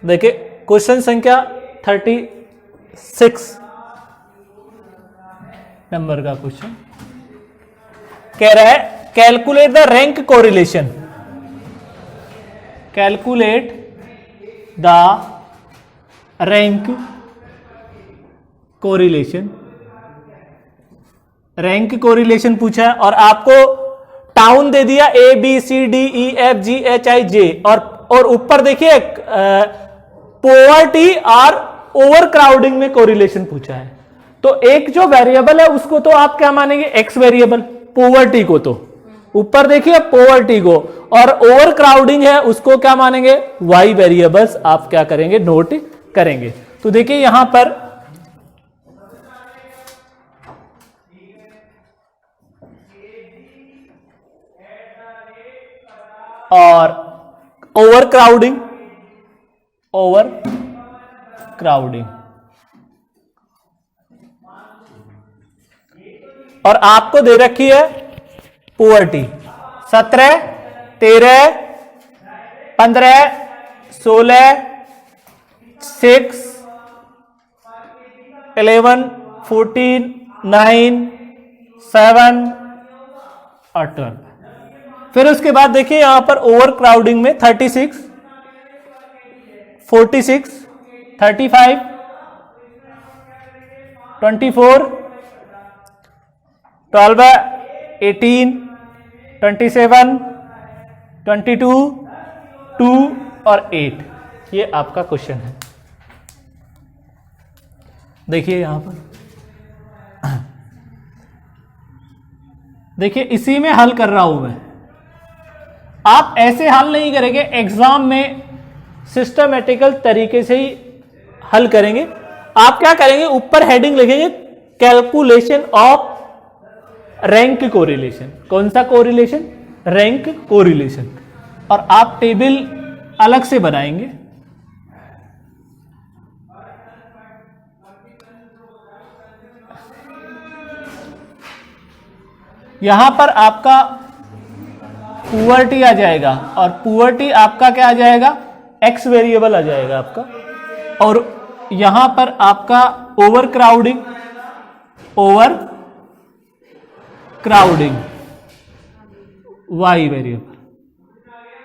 देखिए क्वेश्चन संख्या 36 नंबर का क्वेश्चन कह रहा है calculate the rank correlation, calculate the rank correlation, rank correlation पूछा है और आपको टाउन दे दिया A B C D E F G H I J और ऊपर देखिए पॉवर्टी और ओवर क्राउडिंग में कोरिलेशन पूछा है। तो एक जो वेरिएबल है उसको तो आप क्या मानेंगे, एक्स वेरिएबल, पॉवर्टी को तो ऊपर देखिए पॉवर्टी को, और ओवर क्राउडिंग है उसको क्या मानेंगे, वाई वेरिएबल्स आप क्या करेंगे, नोट करेंगे। तो देखिए यहां पर और ओवर क्राउडिंग, ओवर क्राउडिंग और आपको दे रखी है पॉवर्टी 17, 13, 15, 16, 6, 11, 14, 9, 7 और 12। फिर उसके बाद देखिए यहां पर ओवर क्राउडिंग में 36, 46, 35, 24, 12, 18, 27, 22, 2 और 8। ये आपका क्वेश्चन है। देखिए यहां पर देखिए इसी में हल कर रहा हूं मैं, आप ऐसे हल नहीं करेंगे, एग्जाम में सिस्टमेटिकल तरीके से ही हल करेंगे। आप क्या करेंगे, ऊपर हेडिंग लिखेंगे कैलकुलेशन ऑफ रैंक कोरिलेशन। कौन सा कोरिलेशन, रैंक कोरिलेशन, और आप टेबल अलग से बनाएंगे। यहां पर आपका पॉवर्टी आ जाएगा और पॉवर्टी आपका क्या आ जाएगा, एक्स वेरिएबल आ जाएगा आपका, और यहां पर आपका overcrowding, overcrowding Y variable,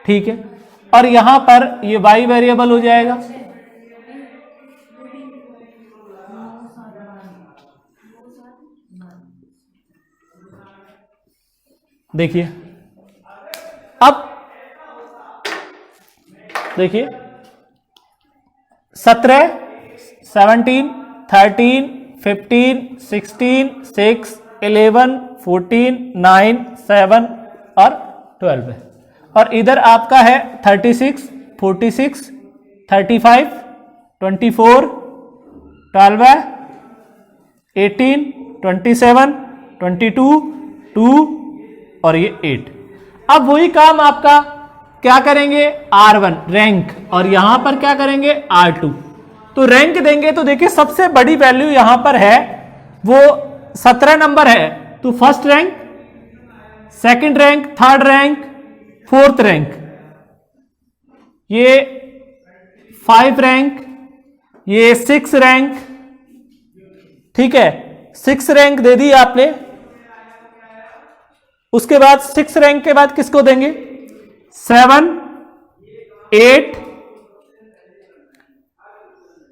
ठीक है, और यहां पर ये वाई वेरिएबल हो जाएगा। देखिए अब देखिए 17, 17, 13, 15, 16, 6, 11, 14, 9, 7 और 12 है, और इधर आपका है 36, 46, 35, 24, 12, 18, 27, 22, 2 और ये 8। अब वही काम आपका क्या करेंगे, R1 रैंक, और यहां पर क्या करेंगे R2। तो रैंक देंगे तो देखिए सबसे बड़ी वैल्यू यहां पर है वो 17 नंबर है, तो first rank, second rank, third rank, fourth rank, ये 5 रैंक, ये 6 रैंक, ठीक है, 6 रैंक दे दी आपने। उसके बाद 6 रैंक के बाद किसको देंगे, 7, 8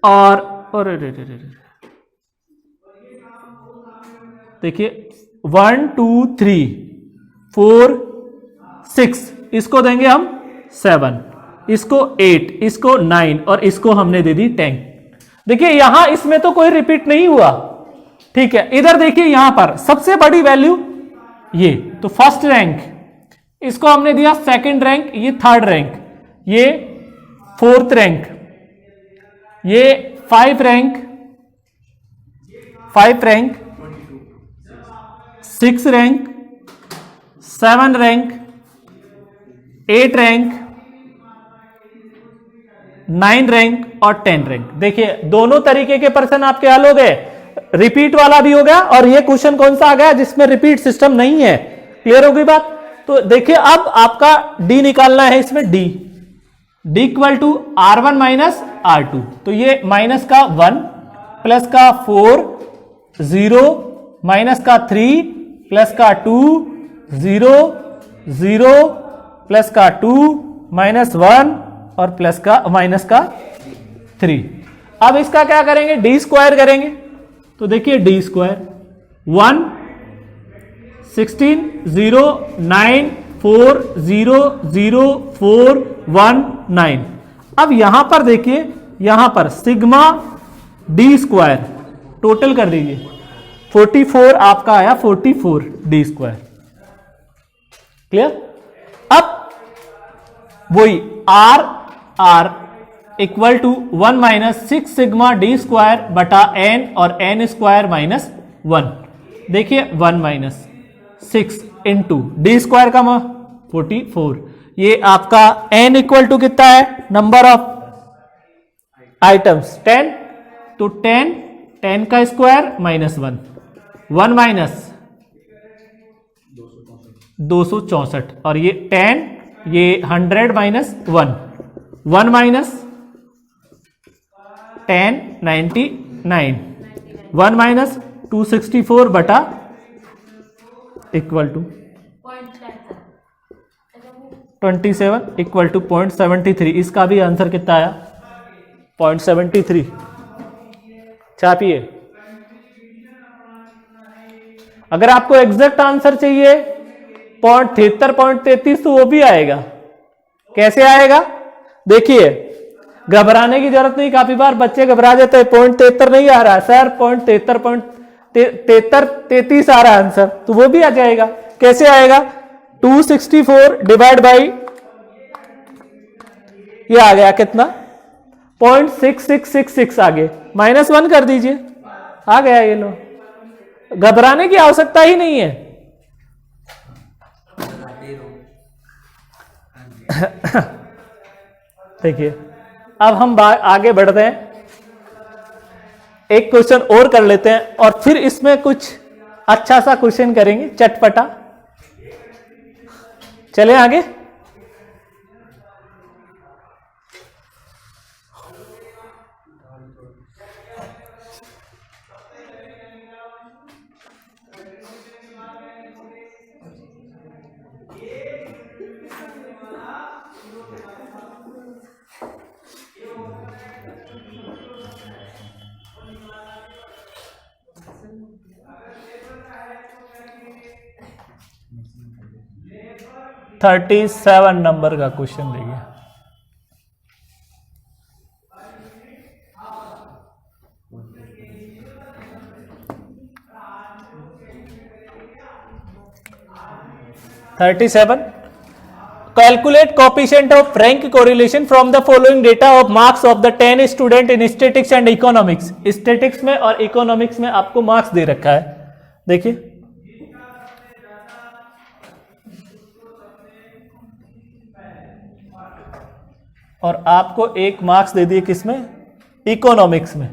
और देखिए 1, 2, 3, 4, 6, इसको देंगे हम 7, इसको 8, इसको 9 और इसको हमने दे दी 10। देखिए यहां इसमें तो कोई रिपीट नहीं हुआ, ठीक है। इधर देखिए यहां पर सबसे बड़ी वैल्यू ये, तो फर्स्ट रैंक, इसको हमने दिया सेकंड रैंक, ये थर्ड रैंक, ये फोर्थ रैंक, ये 5 rank, 6 rank, 7 rank, 8 rank, 9 rank और 10 रैंक। देखिए दोनों तरीके के पर्सन आपके हल हो गए, रिपीट वाला भी हो गया और ये क्वेश्चन कौन सा आ गया जिसमें रिपीट सिस्टम नहीं है। क्लियर हो गई बात। तो देखिए अब आपका डी निकालना है, इसमें D equal to R1 minus R2। तो ये माइनस का 1 प्लस का 4 0 माइनस का 3 प्लस का 2 0 0 प्लस का 2 माइनस 1 और प्लस का माइनस का 3। अब इसका क्या करेंगे, डी स्क्वायर करेंगे। तो देखिए डी स्क्वायर 1 16 0 9 4 0 0 4 1 9। अब यहां पर देखिए, यहां पर सिग्मा डी स्क्वायर टोटल कर दीजिए, 44 आपका आया, 44 डी स्क्वायर। क्लियर। अब वही R R equal to 1 minus 6 sigma D square बटा एन और एन स्क्वायर माइनस 1। देखिए 1 माइनस 6 इंटू डी स्क्वायर का 44, ये आपका एन इक्वल टू कितना है, नंबर ऑफ आइटम्स 10, तो 10 का स्क्वायर माइनस 1, 1 माइनस 264 और ये 10, ये 100 माइनस 1, 1 माइनस 10 99, 1 माइनस 264 बटा इक्वल टू 27 इक्वल टू 0.73। इसका भी आंसर कितना आया, 0.73। छापिए। अगर आपको एग्जैक्ट आंसर चाहिए 0.73 तो वो भी आएगा। कैसे आएगा, देखिए घबराने की जरूरत नहीं। काफी बार बच्चे घबरा जाते हैं, 0.73 नहीं आ रहा सर, 0.33 आ रहा है आंसर, तो वो भी आ जाएगा। कैसे आएगा, 264 डिवाइड बाई ये आ गया कितना, 0.6666 आगे -1 कर दीजिए, आ गया ये लो। घबराने की आवश्यकता ही नहीं है। देखिए अब हम आगे बढ़ते हैं, एक क्वेश्चन और कर लेते हैं और फिर इसमें कुछ अच्छा सा क्वेश्चन करेंगे चटपटा। चले आगे। थर्टी 37 नंबर का क्वेश्चन देखिए। Calculate coefficient of rank correlation from the following data of marks of the 10 student in statistics and economics। Statistics में और इकोनॉमिक्स में आपको मार्क्स दे रखा है, देखिए और आपको एक मार्क्स दे दिए किसमें, इकोनॉमिक्स में।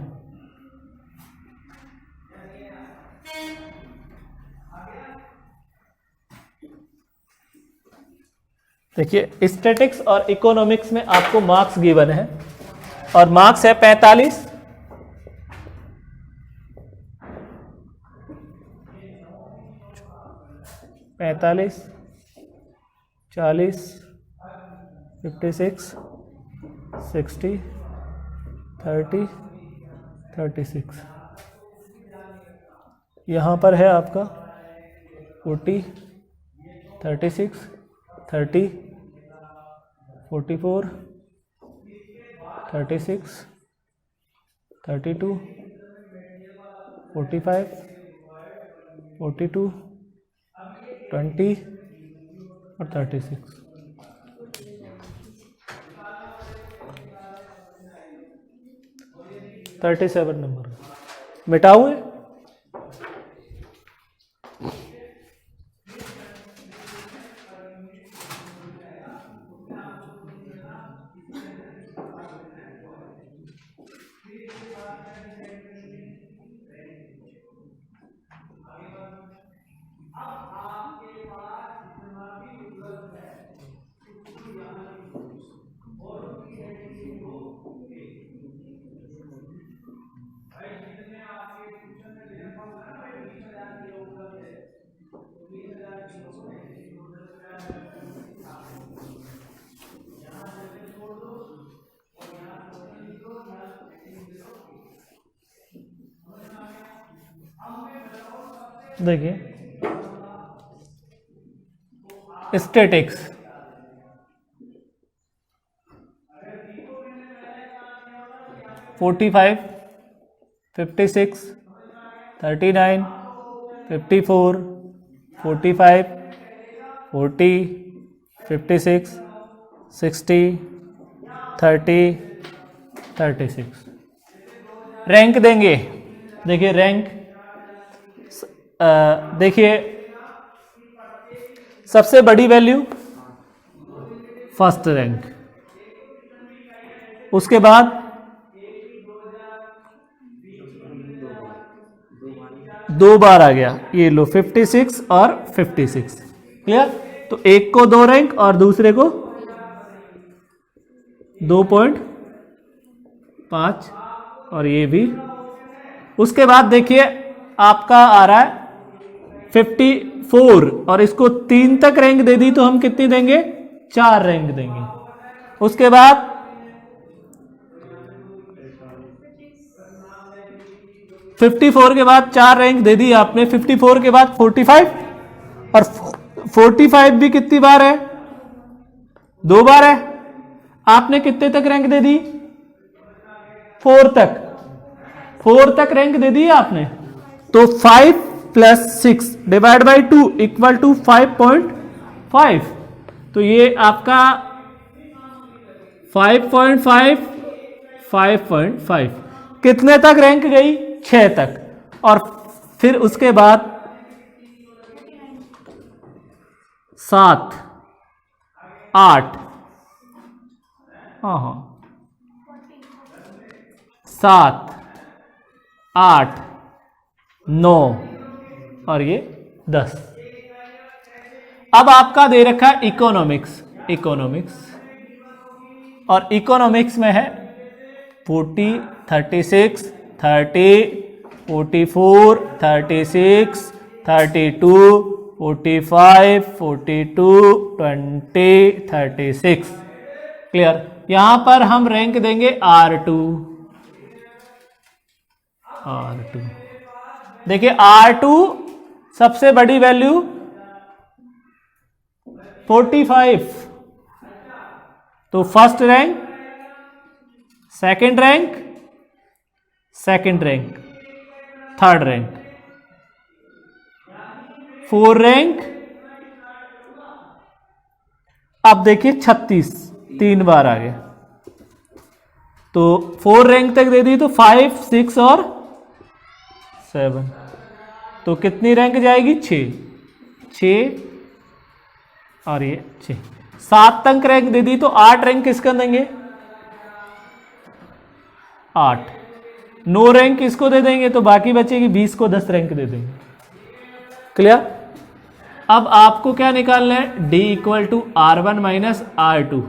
देखिए स्टैटिक्स और इकोनॉमिक्स में आपको मार्क्स गिवन है और मार्क्स है 45, 45, 40, 56, 60, 30, 36। यहाँ पर है आपका 40, 36, 30, 44, 36, 32, 45, 42, 20 और 36। $37 नंबर मिटाऊँ। देखिए स्टैटिक्स, फोर्टी फाइव, 56, 39, 54, 45, 40, 56, 60, 30, 36 रैंक देंगे। देखिए रैंक, देखिए सबसे बड़ी वैल्यू फर्स्ट रैंक, उसके बाद दो बार आ गया, ये लो 56 और 56, क्लियर। तो एक को 2 रैंक और दूसरे को 2.5 और ये भी। उसके बाद देखिए आपका आ रहा है 54 और इसको 3 तक रैंक दे दी तो हम कितनी देंगे, 4 रैंक देंगे। उसके बाद 54 के बाद 4 रैंक दे दी आपने, 54 के बाद 45 और 45 भी कितनी बार है, 2 बार है। आपने कितने तक रैंक दे दी, 4 तक, 4 तक रैंक दे दी आपने। तो 5 + 6 डिवाइड बाई 2 इक्वल टू 5.5। तो ये आपका 5.5, 5.5 कितने तक रैंक गई, 6 तक। और फिर उसके बाद 7, 8, हाँ 7, 8, 9 और ये 10। अब आपका दे रखा है इकोनॉमिक्स, और इकोनॉमिक्स में है 40, 36, 30, 44, 36, 32, 45, 42, 20, 36, क्लियर। यहां पर हम रैंक देंगे R2। देखिए R2 सबसे बड़ी वैल्यू 45, तो first rank, second rank, third rank, 4 rank. अब देखिए 36 3 बार आ गया, तो 4 रैंक तक दे दी तो 5, 6 और 7, तो कितनी रैंक जाएगी, 6 और ये 6। 7 तक रैंक दे दी तो 8 रैंक किसका देंगे, 8। 9 रैंक इसको दे देंगे तो बाकी बचेगी 20 को 10 रैंक दे देंगे, क्लियर। अब आपको क्या निकालना है, D = R1 - R2।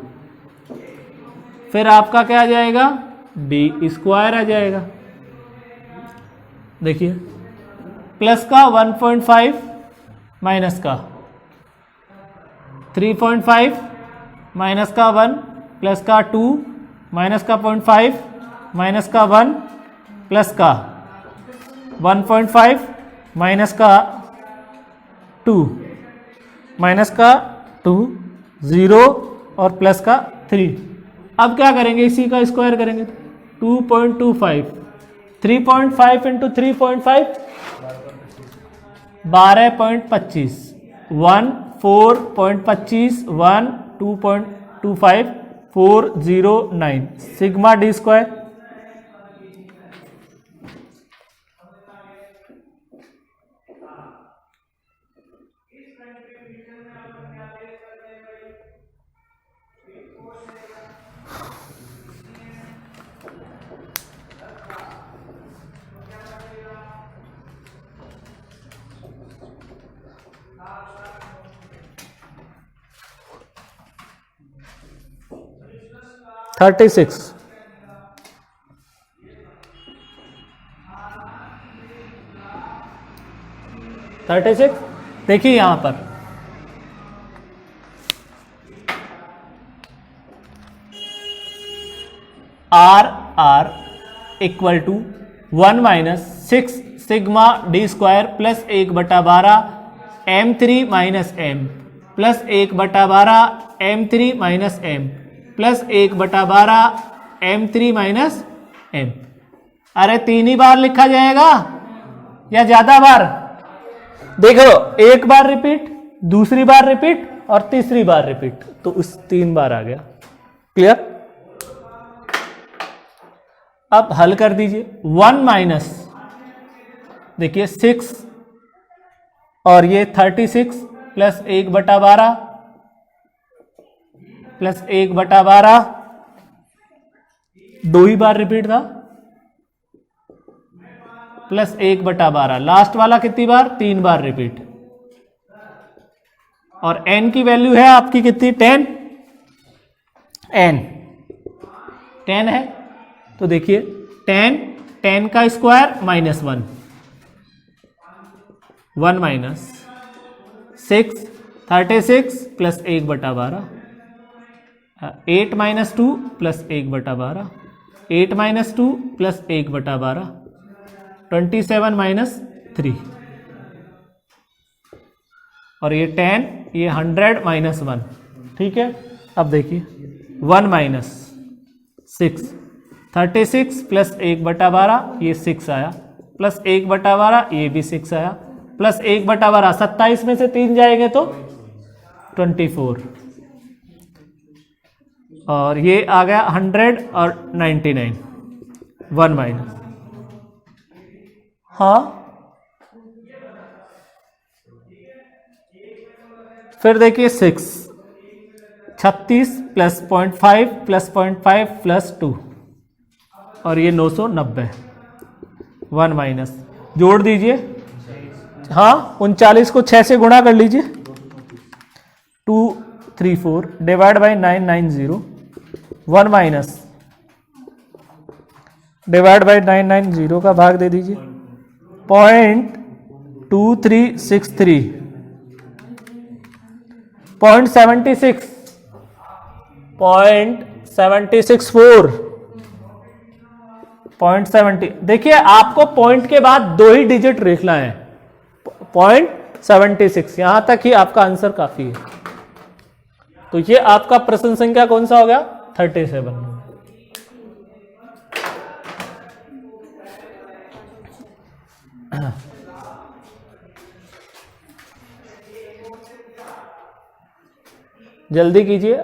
फिर आपका क्या आ जाएगा, D² आ जाएगा। देखिए प्लस का 1.5 माइनस का 3.5 माइनस का 1 प्लस का 2 माइनस का 0.5 माइनस का 1 प्लस का 1.5 माइनस का 2 माइनस का 2 0 और प्लस का 3। अब क्या करेंगे, इसी का स्क्वायर करेंगे, 2.25, 3.5 × 3.5 12.25, 1 4.25, 1 2.25, 409 सिग्मा D²। थर्टी सिक्स, देखिए यहां पर R = 1 - 6 sigma D square plus 1/12 m3 minus M plus 1/12 m3 minus M plus 1/12 m3 minus M. अरे 3 ही बार लिखा जाएगा या ज्यादा बार? देखो, एक बार रिपीट, दूसरी बार रिपीट और तीसरी बार रिपीट, तो उस 3 बार आ गया। क्लियर? अब हल कर दीजिए। 1 माइनस, देखिए 6 और ये 36 प्लस 1/12 प्लस 1/12, 2 ही बार रिपीट था, प्लस 1/12, लास्ट वाला कितनी बार? 3 बार रिपीट। और n की वैल्यू है आपकी कितनी? 10। n है, तो देखिए 10 का square minus 1, 1 minus 6, 36 plus 1/12, 8 minus 2 plus 1/12, 8 minus 2 plus 1/12, 27 minus 3, और ये 10, ये 100 माइनस 1। ठीक है, अब देखिए 1 माइनस 6, 36 प्लस 1/12, ये 6 आया, प्लस 1/12, ये भी 6 आया, प्लस 1/12, 27 में से 3 जाएंगे तो 24, और ये आ गया 100 और 99, 1 माइनस, हाँ। फिर देखिए 36 प्लस 0.5 प्लस 0.5 प्लस 2, और ये 990, 1 माइनस, जोड़ दीजिए, हाँ 39 को 6 से गुणा कर लीजिए, 234 divide by 990, 1 minus divide by 990 का भाग दे दीजिए, 0.2363, 0.76, 0.764, 0.70। देखिए आपको पॉइंट के बाद 2 ही डिजिट लिखना है, 0.76, यहां तक ही आपका आंसर काफी है। तो ये आपका प्रश्न संख्या कौन सा हो गया? 37। जल्दी कीजिए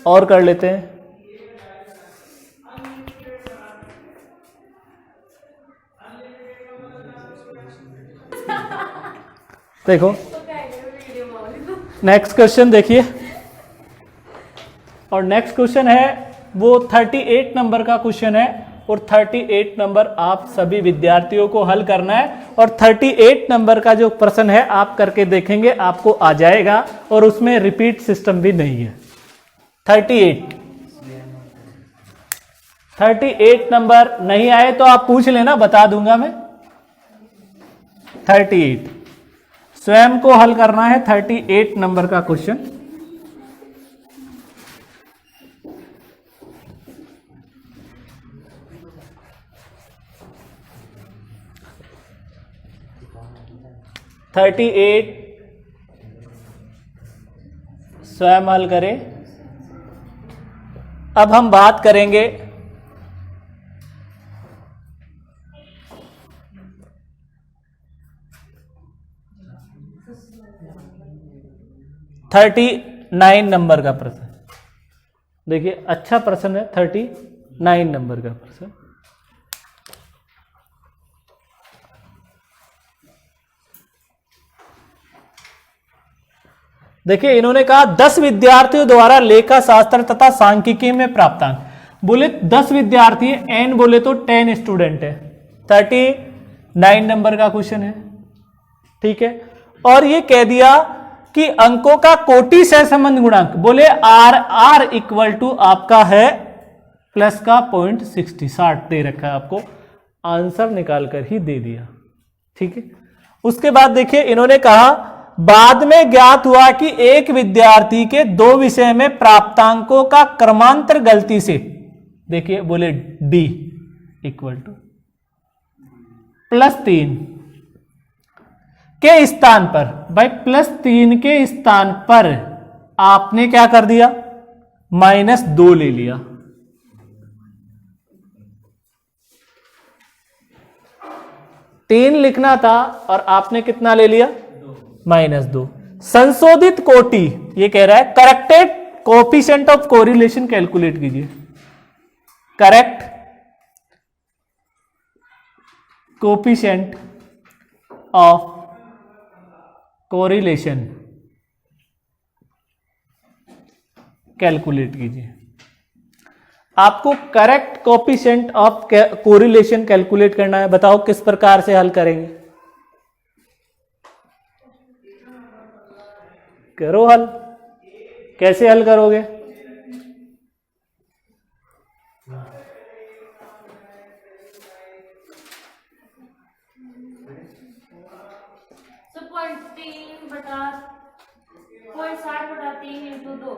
और कर लेते हैं। देखो नेक्स्ट क्वेश्चन देखिए, और नेक्स्ट क्वेश्चन है वो 38 नंबर का क्वेश्चन है, और 38 नंबर आप सभी विद्यार्थियों को हल करना है, और 38 नंबर का जो प्रश्न है आप करके देखेंगे, आपको आ जाएगा, और उसमें रिपीट सिस्टम भी नहीं है। 38 नंबर नहीं आए तो आप पूछ लेना, बता दूंगा मैं। 38 स्वयं को हल करना है, 38 नंबर का क्वेश्चन। स्वयं हल करें। अब हम बात करेंगे थर्टी 39 नंबर का प्रश्न। देखिए अच्छा प्रश्न है, 39 नंबर का प्रश्न। देखिए इन्होंने कहा 10 विद्यार्थियों द्वारा लेखा शास्त्र तथा सांख्यिकी में प्राप्तांक। बोले 10 विद्यार्थी है, n बोले तो 10 स्टूडेंट है। 39 नंबर का क्वेश्चन है, ठीक है। और ये कह दिया कि अंकों का कोटि सहसंबंध गुणांक, बोले r इक्वल टू आपका है प्लस का 0.60 दे रखा है आपको, आंसर निकाल कर ही दे दिया, ठीक है। उसके बाद देखिए इन्होंने कहा बाद में ज्ञात हुआ कि एक विद्यार्थी के 2 विषय में प्राप्तांकों का क्रमांतर गलती से, देखिए बोले d इक्वल टू +3 के स्थान पर, भाई +3 के स्थान पर आपने क्या कर दिया, -2 ले लिया। तीन लिखना था और आपने कितना ले लिया, -2। संशोधित कोटि ये कह रहा है corrected coefficient of correlation calculate कीजिए। Correct coefficient of correlation calculate कीजिए। आपको correct coefficient of correlation calculate करना है। बताओ किस प्रकार से हल करेंगे, करो हल। कैसे हल करोगे, तो 0.60/3 × 2।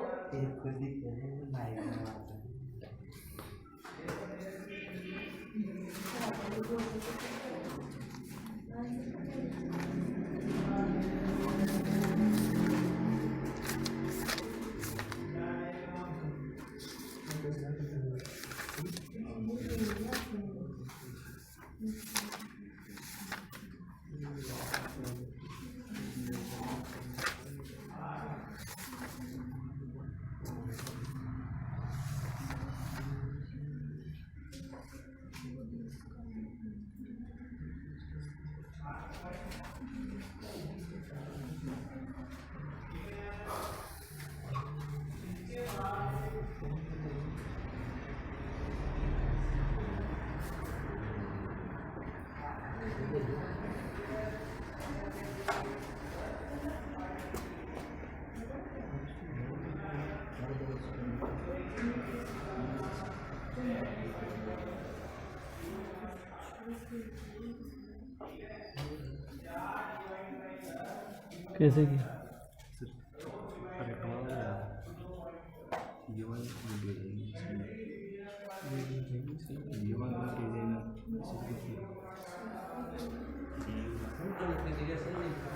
कैसे की,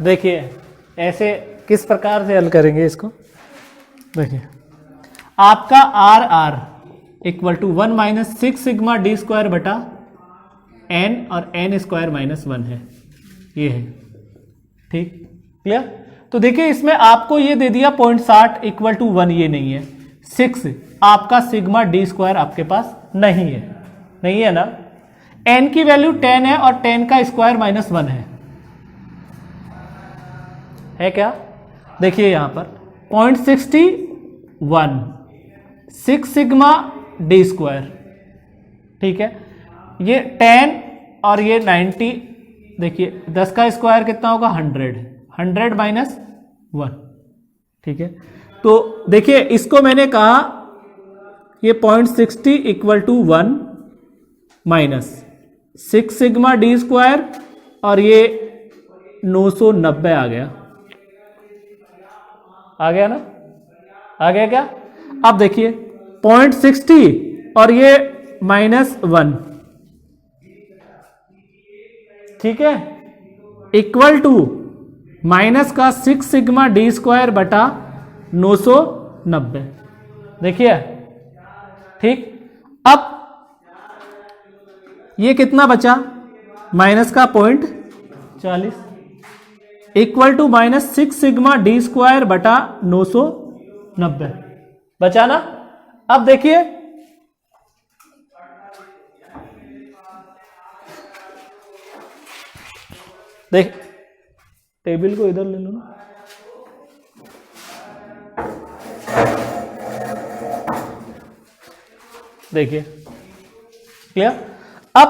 देखिए ऐसे किस प्रकार से हल करेंगे इसको। देखिए आपका R R equal to 1 - 6 sigma d square बटा n और n स्क्वायर -1 है, ये है। ठीक, क्लियर। तो देखिए इसमें आपको ये दे दिया 0.60 इक्वल टू 1, ये नहीं है। 6 आपका सिग्मा d स्क्वायर आपके पास नहीं है, नहीं है ना। n की वैल्यू 10 है और 10 का स्क्वायर -1 है क्या। देखिए यहां पर 0.61 6 सिग्मा d स्क्वायर, ठीक है। ये 10 और ये 90, देखिए 10 का स्क्वायर कितना होगा, 100 -1, ठीक है। तो देखिए इसको मैंने कहा ये 0.60 equal to 1 minus 6 sigma d square और ये 990 आ गया ना, आ गया क्या। अब देखिए 0.60 और ये -1, ठीक है, इक्वल टू माइनस का 6 सिग्मा d स्क्वायर बटा 990, देखिए। ठीक, अब ये कितना बचा, माइनस का 0.40 equal to -6 sigma d square बटा 990 बचा ना। अब देखिए देख टेबल को इधर ले लो ना। देखिए क्लियर। अब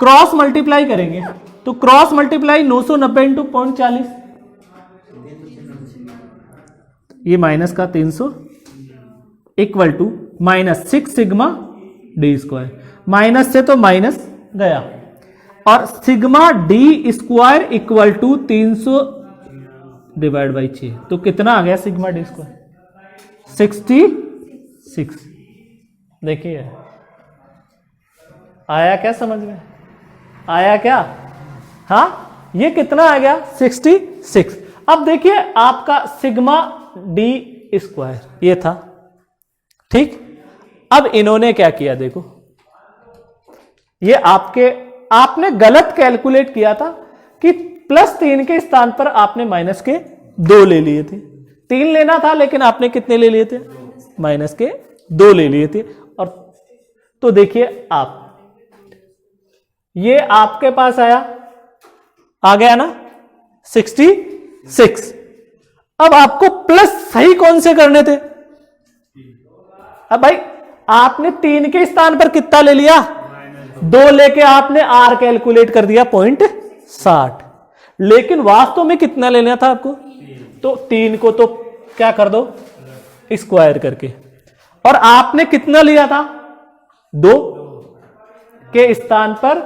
क्रॉस मल्टीप्लाई करेंगे तो क्रॉस मल्टीप्लाई 990 इंटू 0.40, ये माइनस का 300 equal to -6 sigma d square, minus से तो माइनस गया और sigma d square equal to 300 divide by 6, तो कितना आ गया सिग्मा d स्क्वायर, 66। देखिए आया क्या समझ में, आया क्या। हाँ, ये कितना आ गया 66। अब देखिए आपका सिग्मा डी स्क्वायर ये था, ठीक। अब इन्होंने क्या किया देखो, ये आपने गलत कैलकुलेट किया था कि +3 के स्थान पर आपने -2 ले लिए थे। 3 लेना था लेकिन आपने कितने ले लिए थे, -2 ले लिए थे। और तो देखिए आप, ये आपके पास आ गया ना 66। अब आपको प्लस सही कौन से करने थे? अब भाई आपने 3 के स्थान पर कितना ले लिया, 2 लेके आपने R कैलकुलेट कर दिया 0.60, लेकिन वास्तव में कितना लेना था आपको? तो 3 को तो क्या कर दो, स्क्वायर करके। और आपने कितना लिया था, 2 के स्थान पर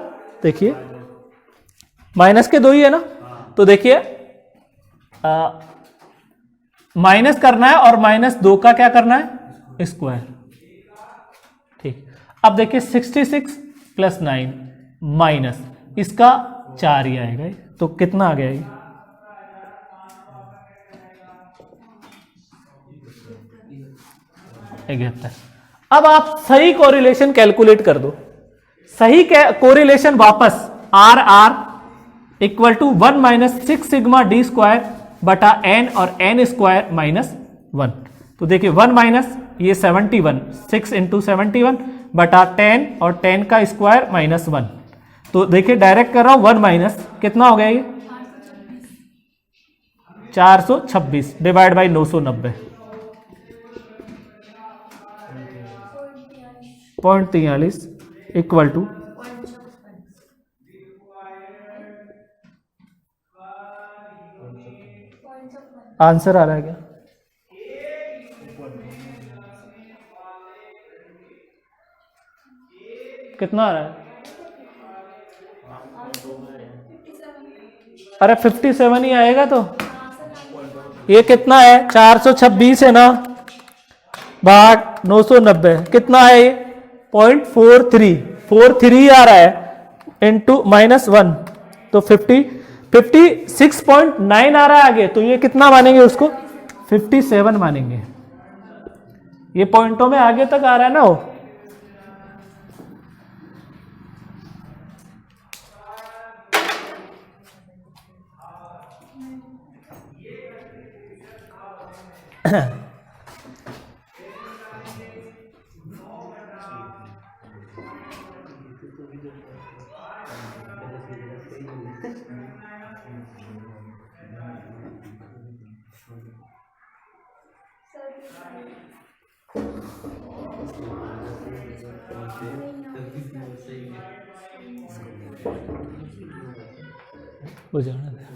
देखिए -2 ही है ना, तो देखिए माइनस करना है और -2 का क्या करना है, स्क्वायर, ठीक। अब देखिए 66 + 9 माइनस इसका 4 ही आएगा, तो कितना आ गया ये, अब आप सही कोरिलेशन कैलकुलेट कर दो। सही कोरिलेशन वापस R equal to 1 - 6 sigma D square बटा n और n स्क्वायर -1। तो देखिए 1 ये 71, 6 × 71 बटा 10 और 10 का स्क्वायर -1। तो देखिए डायरेक्ट कर रहा हूं 1 कितना हो गया ये 426 divide by 990 0.43 equal to answer आ रहा है क्या? कितना आ रहा है? अरे 57 ही आएगा। तो ये कितना है, 426 है ना भाग 990, कितना है ये 0.43 आ रहा है इंटू -1, तो 56.9 आ रहा है आगे। तो ये कितना मानेंगे उसको, 57 मानेंगे। ये पॉइंटों में आगे तक आ रहा है ना वो। हो जाना है।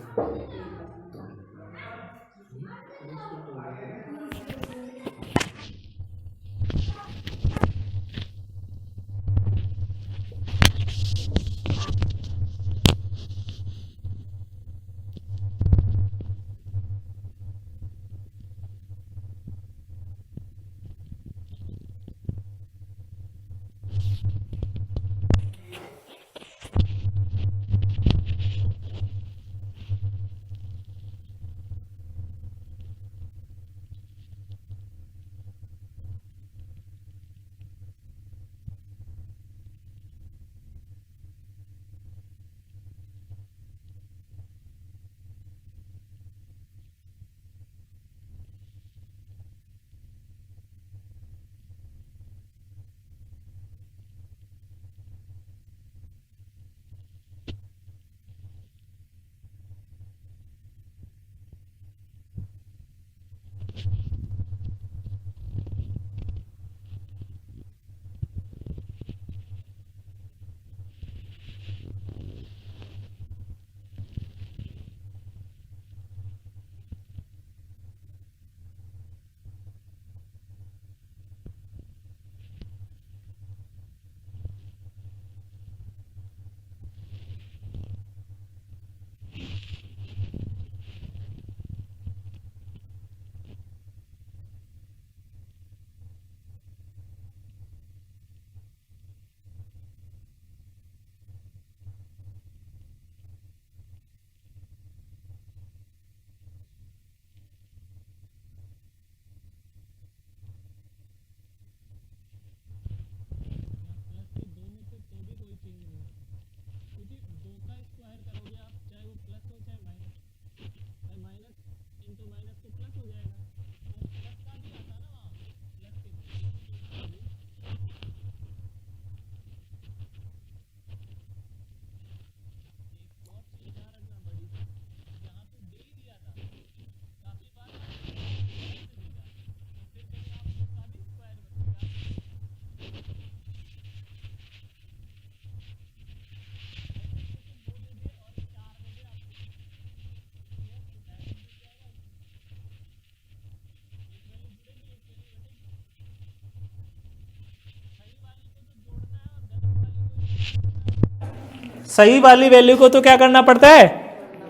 सही वाली वैल्यू को तो क्या करना पड़ता है,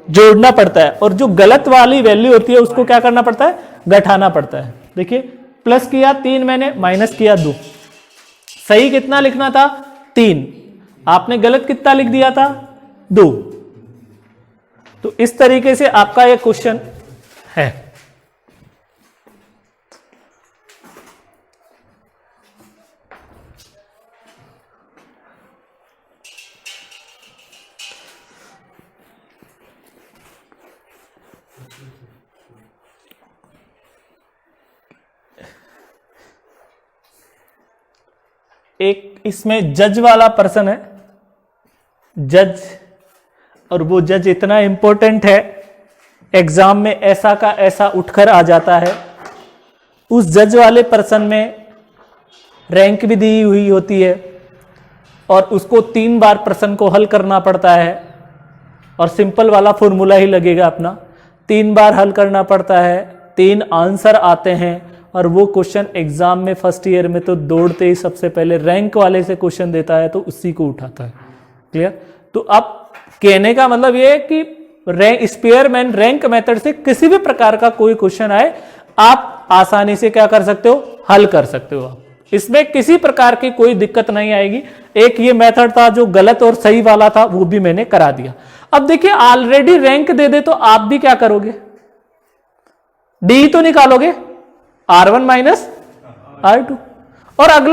जोड़ना पड़ता है, और जो गलत वाली वैल्यू होती है उसको क्या करना पड़ता है, घटाना पड़ता है। देखिए प्लस किया 3 मैंने, माइनस किया 2। सही कितना लिखना था 3, आपने गलत कितना लिख दिया था 2। तो इस तरीके से आपका यह क्वेश्चन है। एक इसमें जज वाला पर्सन है, जज, और वो जज इतना इंपॉर्टेंट है, एग्जाम में ऐसा का ऐसा उठकर आ जाता है। उस जज वाले पर्सन में रैंक भी दी हुई होती है और उसको 3 बार प्रश्न को हल करना पड़ता है, और सिंपल वाला फॉर्मूला ही लगेगा अपना, 3 बार हल करना पड़ता है, 3 आंसर आते हैं, और वो क्वेश्चन एग्जाम में फर्स्ट ईयर में तो दौड़ते ही सबसे पहले रैंक वाले से क्वेश्चन देता है तो उसी को उठाता है। क्लियर? तो अब कहने का मतलब ये है कि स्पेयरमैन रैंक मेथड से किसी भी प्रकार का कोई क्वेश्चन आए आप आसानी से क्या कर सकते हो, हल कर सकते हो। आप इसमें किसी प्रकार की कोई दिक्कत नहीं आएगी। एक ये मेथड था जो गलत और सही वाला था, वो भी मैंने करा दिया। अब देखिए ऑलरेडी रैंक दे दे तो आप भी क्या करोगे, डी तो निकालोगे, R1 माइनस R2, और अगला